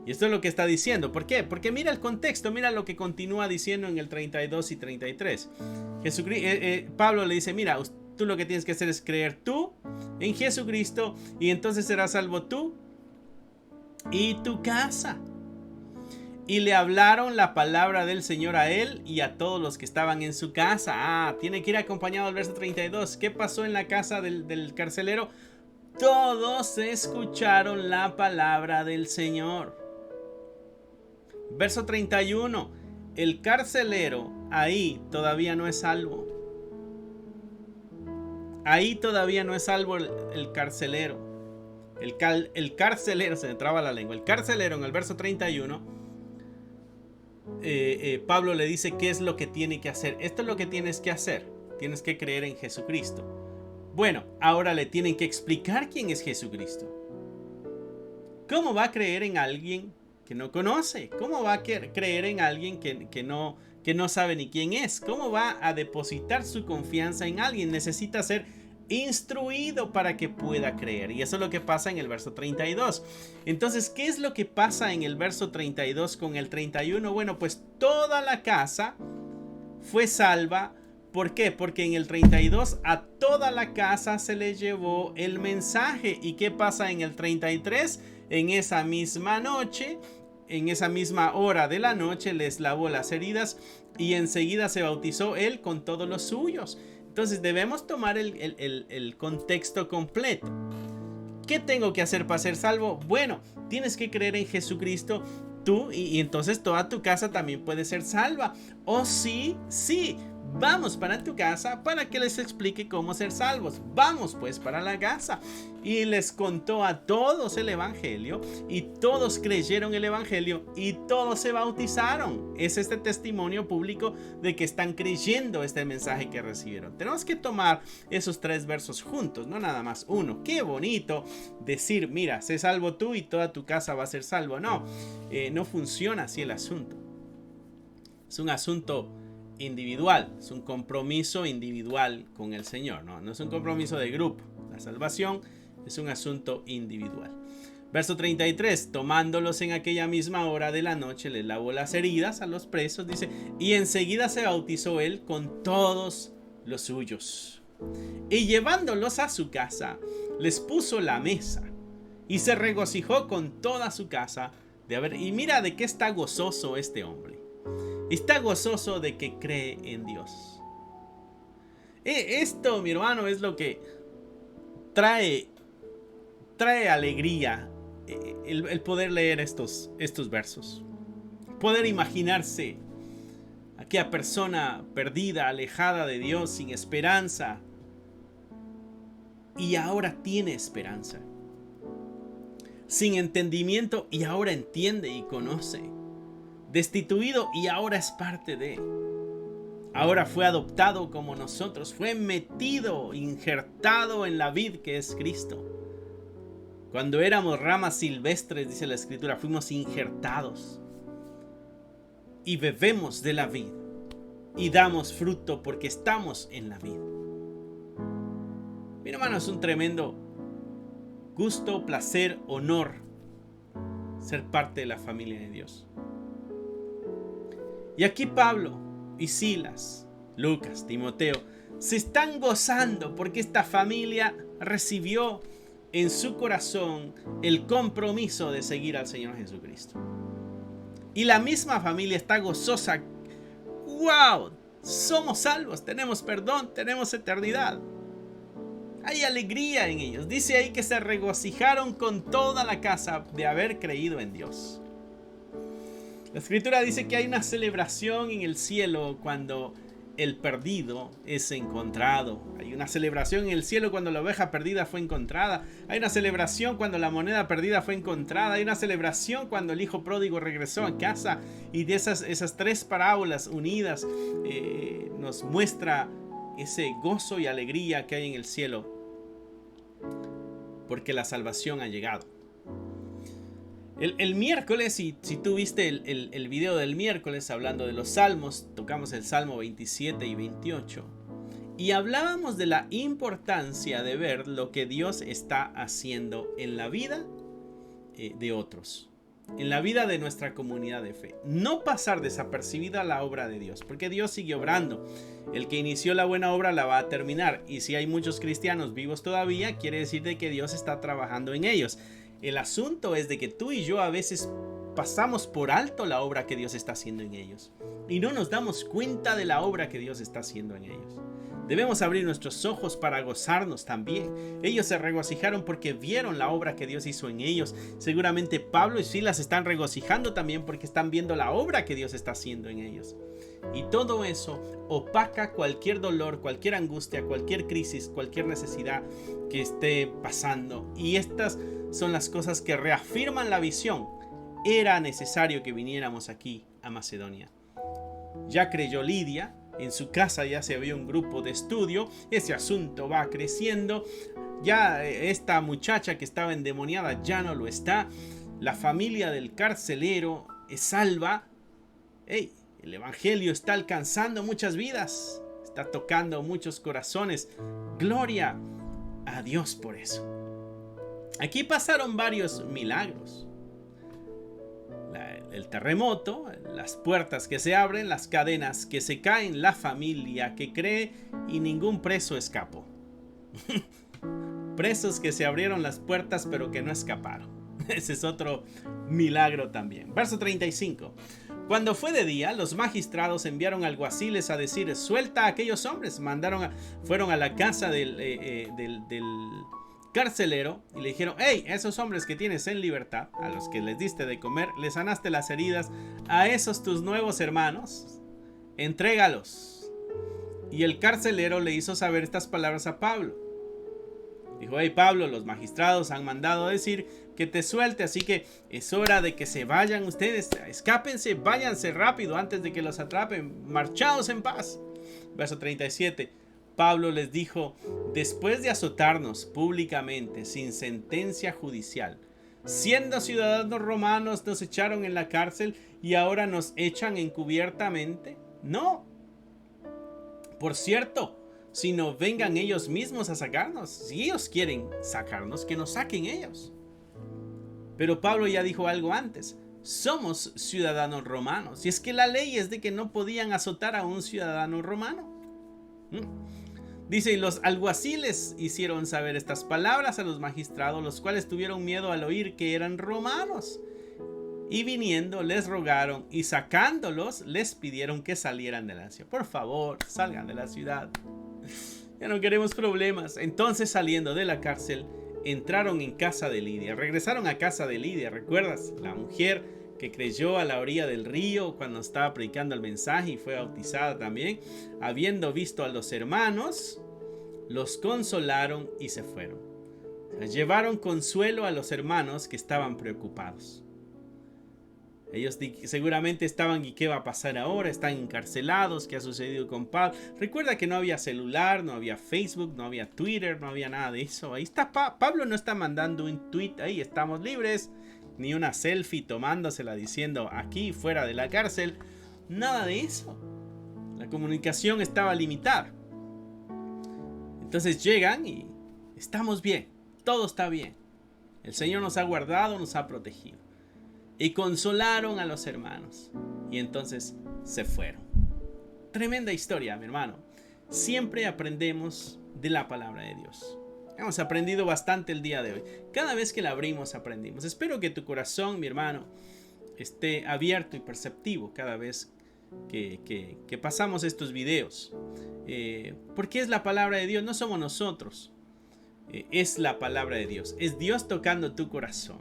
Y esto es lo que está diciendo. ¿Por qué? Porque mira el contexto, mira lo que continúa diciendo en el 32 y 33. Pablo le dice: mira, tú lo que tienes que hacer es creer tú en Jesucristo y entonces serás salvo tú y tu casa. Y le hablaron la palabra del Señor a él y a todos los que estaban en su casa. Tiene que ir acompañado al verso 32. ¿Qué pasó en la casa del carcelero? Todos escucharon la palabra del Señor. Verso 31. El carcelero ahí todavía no es salvo. Ahí todavía no es salvo el carcelero. El carcelero, se me traba la lengua. El carcelero en el verso 31. Pablo le dice qué es lo que tiene que hacer. Esto es lo que tienes que hacer. Tienes que creer en Jesucristo. Bueno, ahora le tienen que explicar quién es Jesucristo. ¿Cómo va a creer en alguien que no conoce? ¿Cómo va a creer en alguien que no sabe ni quién es? ¿Cómo va a depositar su confianza en alguien? Necesita ser instruido para que pueda creer. Y eso es lo que pasa en el verso 32. Entonces, ¿qué es lo que pasa en el verso 32 con el 31? Bueno, pues toda la casa fue salva. ¿Por qué? Porque en el 32 a toda la casa se le llevó el mensaje. ¿Y qué pasa en el 33? En esa misma noche, en esa misma hora de la noche, les lavó las heridas y enseguida se bautizó él con todos los suyos. Entonces debemos tomar el contexto completo. ¿Qué tengo que hacer para ser salvo? Bueno, tienes que creer en Jesucristo tú y entonces toda tu casa también puede ser salva. Oh sí, vamos para tu casa para que les explique cómo ser salvos. Vamos pues para la casa. Y les contó a todos el evangelio y todos creyeron el evangelio y todos se bautizaron. Es este testimonio público de que están creyendo este mensaje que recibieron. Tenemos que tomar esos 3 versos juntos, no nada más uno. Qué bonito decir, mira, sé salvo tú y toda tu casa va a ser salvo. No, no funciona así el asunto. Es un asunto individual, es un compromiso individual con el Señor, no es un compromiso de grupo. La salvación es un asunto individual. Verso 33, tomándolos en aquella misma hora de la noche, les lavó las heridas a los presos, dice, y enseguida se bautizó él con todos los suyos. Y llevándolos a su casa, les puso la mesa, y se regocijó con toda su casa de haber... Y mira de qué está gozoso este hombre. Está gozoso de que cree en Dios. Esto, mi hermano, es lo que trae alegría. El poder leer estos versos. Poder imaginarse a aquella persona perdida, alejada de Dios, sin esperanza. Y ahora tiene esperanza. Sin entendimiento y ahora entiende y conoce. Destituido y ahora es parte de. Ahora fue adoptado como nosotros, fue metido, injertado en la vid que es Cristo. Cuando éramos ramas silvestres, dice la Escritura, fuimos injertados y bebemos de la vid y damos fruto porque estamos en la vid. Mi hermano, es un tremendo gusto, placer, honor ser parte de la familia de Dios. Y aquí Pablo y Silas, Lucas, Timoteo, se están gozando porque esta familia recibió en su corazón el compromiso de seguir al Señor Jesucristo. Y la misma familia está gozosa. ¡Wow! Somos salvos, tenemos perdón, tenemos eternidad. Hay alegría en ellos. Dice ahí que se regocijaron con toda la casa de haber creído en Dios. La Escritura dice que hay una celebración en el cielo cuando el perdido es encontrado. Hay una celebración en el cielo cuando la oveja perdida fue encontrada. Hay una celebración cuando la moneda perdida fue encontrada. Hay una celebración cuando el hijo pródigo regresó a casa. Y de esas 3 parábolas unidas nos muestra ese gozo y alegría que hay en el cielo. Porque la salvación ha llegado. El miércoles, si tú viste el video del miércoles hablando de los salmos, tocamos el Salmo 27 y 28 y hablábamos de la importancia de ver lo que Dios está haciendo en la vida de otros, en la vida de nuestra comunidad de fe. No pasar desapercibida la obra de Dios, porque Dios sigue obrando. El que inició la buena obra la va a terminar, y si hay muchos cristianos vivos todavía, quiere decir de que Dios está trabajando en ellos. El asunto es de que tú y yo a veces pasamos por alto la obra que Dios está haciendo en ellos y no nos damos cuenta de la obra que Dios está haciendo en ellos. Debemos abrir nuestros ojos para gozarnos también. Ellos se regocijaron porque vieron la obra que Dios hizo en ellos. Seguramente Pablo y Silas están regocijando también porque están viendo la obra que Dios está haciendo en ellos. Y todo eso opaca cualquier dolor, cualquier angustia, cualquier crisis, cualquier necesidad que esté pasando. Y estas son las cosas que reafirman la visión. Era necesario que viniéramos aquí a Macedonia. Ya creyó Lidia, en su casa ya se había un grupo de estudio, ese asunto va creciendo. Ya esta muchacha que estaba endemoniada ya no lo está. La familia del carcelero es salva. ¡Hey! El evangelio está alcanzando muchas vidas, está tocando muchos corazones. Gloria a Dios por eso. Aquí pasaron varios milagros. El terremoto, las puertas que se abren, las cadenas que se caen, la familia que cree y ningún preso escapó. Presos que se abrieron las puertas pero que no escaparon. Ese es otro milagro también. Verso 35. Cuando fue de día, los magistrados enviaron alguaciles a decir: suelta a aquellos hombres. Fueron a la casa del carcelero y le dijeron: hey, esos hombres que tienes en libertad, a los que les diste de comer, les sanaste las heridas, a esos tus nuevos hermanos, entrégalos. Y el carcelero le hizo saber estas palabras a Pablo. Dijo: hey Pablo, los magistrados han mandado a decir que te suelte, así que es hora de que se vayan ustedes, escápense, váyanse rápido antes de que los atrapen, marchaos en paz. Verso 37. Pablo les dijo: después de azotarnos públicamente sin sentencia judicial, siendo ciudadanos romanos, nos echaron en la cárcel y ahora nos echan encubiertamente. No. Por cierto, si no vengan ellos mismos a sacarnos. Si ellos quieren sacarnos, que nos saquen ellos. Pero Pablo ya dijo algo antes: somos ciudadanos romanos. Y es que la ley es de que no podían azotar a un ciudadano romano. Dice: y los alguaciles hicieron saber estas palabras a los magistrados, los cuales tuvieron miedo al oír que eran romanos. Y viniendo les rogaron, y sacándolos les pidieron que salieran de la ciudad. Por favor, salgan de la ciudad. Ya no queremos problemas. Entonces, saliendo de la cárcel, entraron en casa de Lidia. Regresaron a casa de Lidia. ¿Recuerdas? La mujer que creyó a la orilla del río cuando estaba predicando el mensaje y fue bautizada también. Habiendo visto a los hermanos, los consolaron y se fueron. Llevaron consuelo a los hermanos que estaban preocupados. Ellos seguramente estaban: ¿y qué va a pasar ahora? Están encarcelados. ¿Qué ha sucedido con Pablo? Recuerda que no había celular, no había Facebook, no había Twitter, no había nada de eso. Ahí está Pablo no está mandando un tweet ahí: estamos libres, ni una selfie tomándosela diciendo aquí fuera de la cárcel. Nada de eso. La comunicación estaba limitada. Entonces llegan y estamos bien, todo está bien. El Señor nos ha guardado, nos ha protegido. Y consolaron a los hermanos. Y entonces se fueron. Tremenda historia, mi hermano. Siempre aprendemos de la palabra de Dios. Hemos aprendido bastante el día de hoy. Cada vez que la abrimos aprendimos. Espero que tu corazón, mi hermano, esté abierto y perceptivo cada vez que pasamos estos videos. Porque es la palabra de Dios, no somos nosotros. Es la palabra de Dios. Es Dios tocando tu corazón.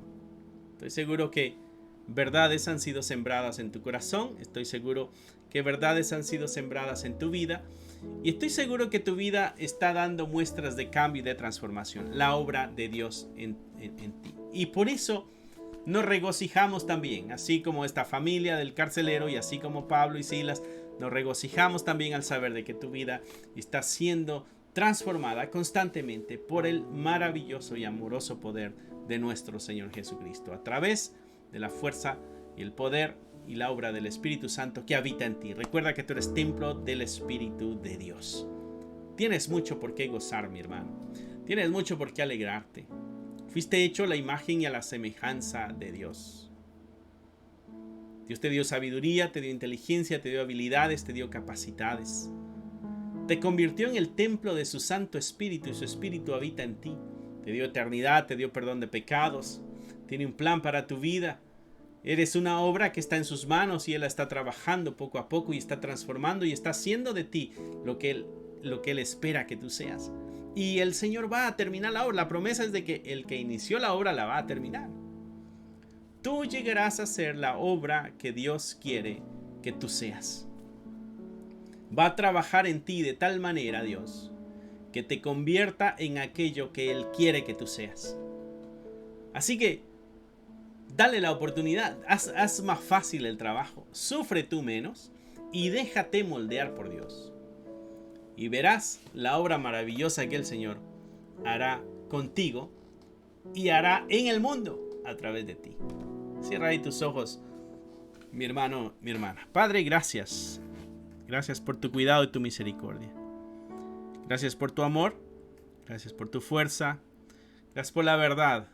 Estoy seguro que verdades han sido sembradas en tu corazón. Estoy seguro que verdades han sido sembradas en tu vida. Y estoy seguro que tu vida está dando muestras de cambio y de transformación. La obra de Dios en ti. Y por eso nos regocijamos también. Así como esta familia del carcelero y así como Pablo y Silas, nos regocijamos también al saber de que tu vida está siendo transformada constantemente por el maravilloso y amoroso poder de nuestro Señor Jesucristo. A través de la fuerza y el poder y la obra del Espíritu Santo que habita en ti. Recuerda que tú eres templo del Espíritu de Dios. Tienes mucho por qué gozar, mi hermano. Tienes mucho por qué alegrarte. Fuiste hecho a la imagen y a la semejanza de Dios. Dios te dio sabiduría, te dio inteligencia, te dio habilidades, te dio capacidades. Te convirtió en el templo de su Santo Espíritu y su Espíritu habita en ti. Te dio eternidad, te dio perdón de pecados. Tiene un plan para tu vida. Eres una obra que está en sus manos y Él la está trabajando poco a poco y está transformando y está haciendo de ti lo que Él espera que tú seas. Y el Señor va a terminar la obra. La promesa es de que el que inició la obra la va a terminar. Tú llegarás a ser la obra que Dios quiere que tú seas. Va a trabajar en ti de tal manera, Dios, que te convierta en aquello que Él quiere que tú seas. Así que dale la oportunidad, haz más fácil el trabajo, sufre tú menos y déjate moldear por Dios. Y verás la obra maravillosa que el Señor hará contigo y hará en el mundo a través de ti. Cierra ahí tus ojos, mi hermano, mi hermana. Padre, gracias. Gracias por tu cuidado y tu misericordia. Gracias por tu amor. Gracias por tu fuerza. Gracias por la verdad.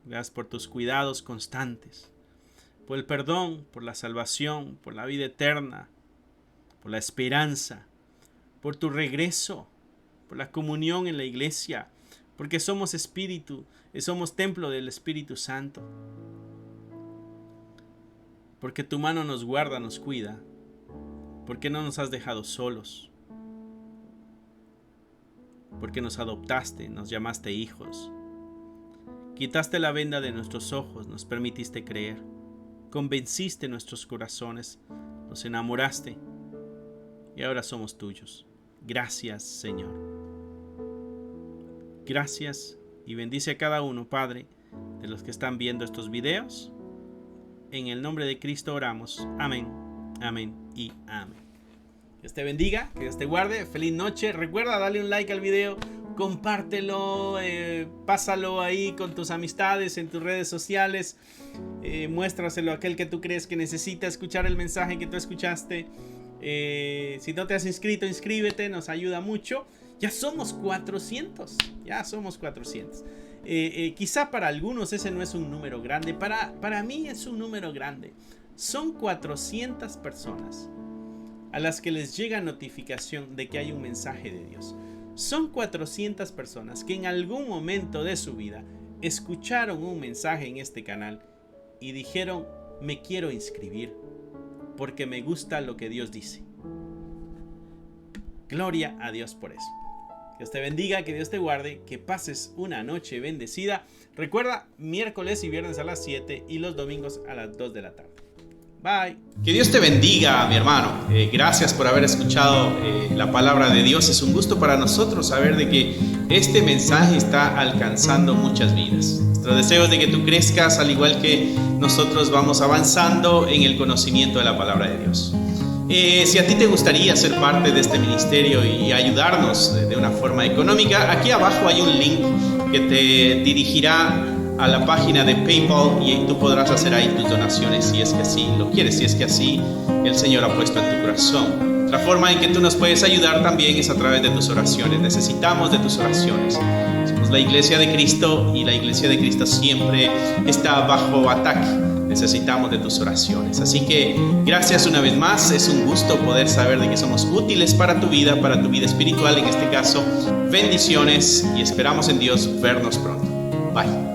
Gracias por tus cuidados constantes. Por el perdón, por la salvación, por la vida eterna, por la esperanza, por tu regreso, por la comunión en la iglesia, porque somos espíritu, somos templo del Espíritu Santo. Porque tu mano nos guarda, nos cuida, porque no nos has dejado solos, porque nos adoptaste, nos llamaste hijos, quitaste la venda de nuestros ojos, nos permitiste creer, convenciste nuestros corazones, nos enamoraste y ahora somos tuyos. Gracias, Señor. Gracias y bendice a cada uno, Padre, de los que están viendo estos videos. En el nombre de Cristo oramos. Amén, amén y amén. Dios te bendiga, que Dios te guarde. Feliz noche. Recuerda darle un like al video, compártelo, pásalo ahí con tus amistades en tus redes sociales. Muéstraselo a aquel que tú crees que necesita escuchar el mensaje que tú escuchaste. Si no te has inscrito, inscríbete, nos ayuda mucho. Ya somos 400. Quizá para algunos ese no es un número grande. Para mí es un número grande. Son 400 personas a las que les llega notificación de que hay un mensaje de Dios. Son 400 personas que en algún momento de su vida escucharon un mensaje en este canal y dijeron: me quiero inscribir porque me gusta lo que Dios dice. Gloria a Dios por eso. Dios te bendiga, que Dios te guarde, que pases una noche bendecida. Recuerda, miércoles y viernes a las 7 y los domingos a las 2 de la tarde. Bye. Que Dios te bendiga, mi hermano. Gracias por haber escuchado la palabra de Dios. Es un gusto para nosotros saber de que este mensaje está alcanzando muchas vidas. Nuestro deseo es de que tú crezcas, al igual que nosotros vamos avanzando en el conocimiento de la palabra de Dios. Si a ti te gustaría ser parte de este ministerio y ayudarnos de una forma económica, aquí abajo hay un link que te dirigirá a la página de PayPal y tú podrás hacer ahí tus donaciones si es que así lo quieres, si es que así el Señor ha puesto en tu corazón. Otra forma en que tú nos puedes ayudar también es a través de tus oraciones. Necesitamos de tus oraciones. Somos la Iglesia de Cristo y la Iglesia de Cristo siempre está bajo ataque. Necesitamos de tus oraciones. Así que gracias una vez más. Es un gusto poder saber de que somos útiles para tu vida espiritual en este caso. Bendiciones y esperamos en Dios vernos pronto. Bye.